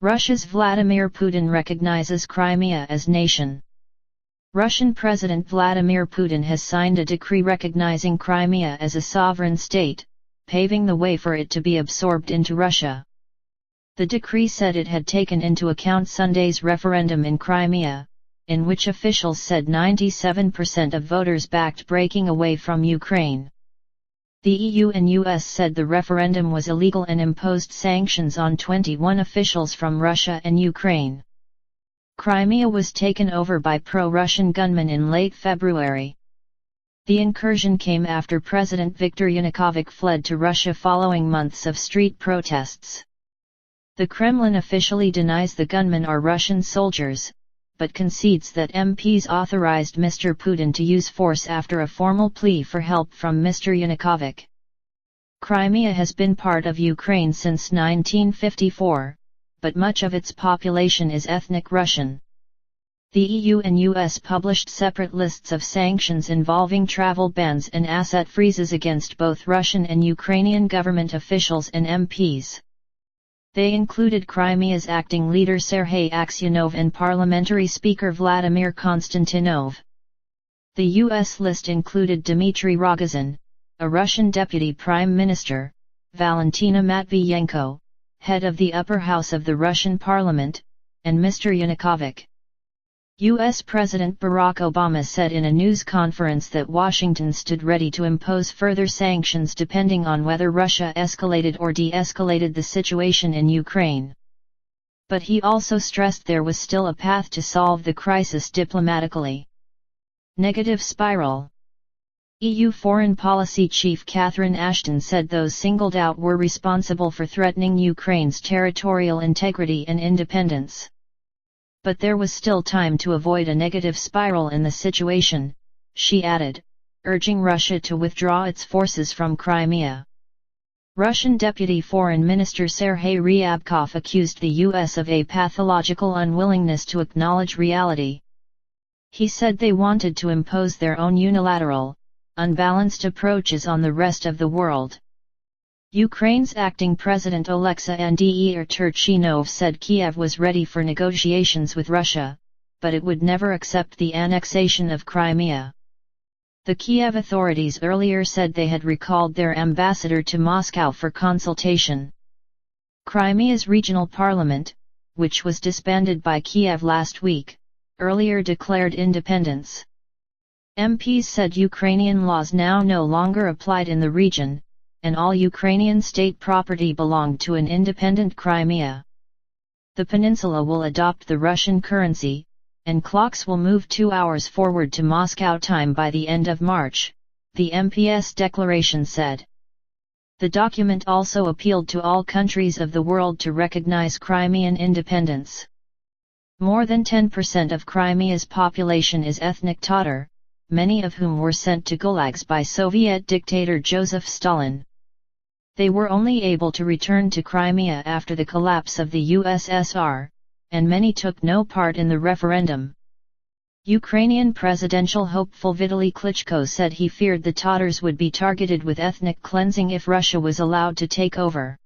Russia's Vladimir Putin recognizes Crimea as nation. Russian President Vladimir Putin has signed a decree recognizing Crimea as a sovereign state, paving the way for it to be absorbed into Russia. The decree said it had taken into account Sunday's referendum in Crimea, in which officials said 97% of voters backed breaking away from Ukraine. The EU and US said the referendum was illegal and imposed sanctions on 21 officials from Russia and Ukraine. Crimea was taken over by pro-Russian gunmen in late February. The incursion came after President Viktor Yanukovych fled to Russia following months of street protests. The Kremlin officially denies the gunmen are Russian soldiers, but concedes that MPs authorized Mr. Putin to use force after a formal plea for help from Mr. Yanukovych. Crimea has been part of Ukraine since 1954, but much of its population is ethnic Russian. The EU and US published separate lists of sanctions involving travel bans and asset freezes against both Russian and Ukrainian government officials and MPs. They included Crimea's acting leader Sergei Aksyonov and parliamentary speaker Vladimir Konstantinov. The US list included Dmitry Rogozin, a Russian deputy prime minister, Valentina Matviyenko, head of the upper house of the Russian parliament, and Mr. Yanukovych. U.S. President Barack Obama said in a news conference that Washington stood ready to impose further sanctions depending on whether Russia escalated or de-escalated the situation in Ukraine. But he also stressed there was still a path to solve the crisis diplomatically. Negative spiral. EU Foreign Policy Chief Catherine Ashton said those singled out were responsible for threatening Ukraine's territorial integrity and independence. But there was still time to avoid a negative spiral in the situation, she added, urging Russia to withdraw its forces from Crimea. Russian Deputy Foreign Minister Sergei Ryabkov accused the US of a pathological unwillingness to acknowledge reality. He said they wanted to impose their own unilateral, unbalanced approaches on the rest of the world. Ukraine's acting president Oleksiy Turchinov said Kiev was ready for negotiations with Russia, but it would never accept the annexation of Crimea. The Kiev authorities earlier said they had recalled their ambassador to Moscow for consultation. Crimea's regional parliament, which was disbanded by Kiev last week, earlier declared independence. MPs said Ukrainian laws now no longer applied in the region, and all Ukrainian state property belonged to an independent Crimea. The peninsula will adopt the Russian currency, and clocks will move 2 hours forward to Moscow time by the end of March, the MPS declaration said. The document also appealed to all countries of the world to recognize Crimean independence. More than 10% of Crimea's population is ethnic Tatar, many of whom were sent to gulags by Soviet dictator Joseph Stalin. They were only able to return to Crimea after the collapse of the USSR, and many took no part in the referendum. Ukrainian presidential hopeful Vitaly Klitschko said he feared the Tatars would be targeted with ethnic cleansing if Russia was allowed to take over.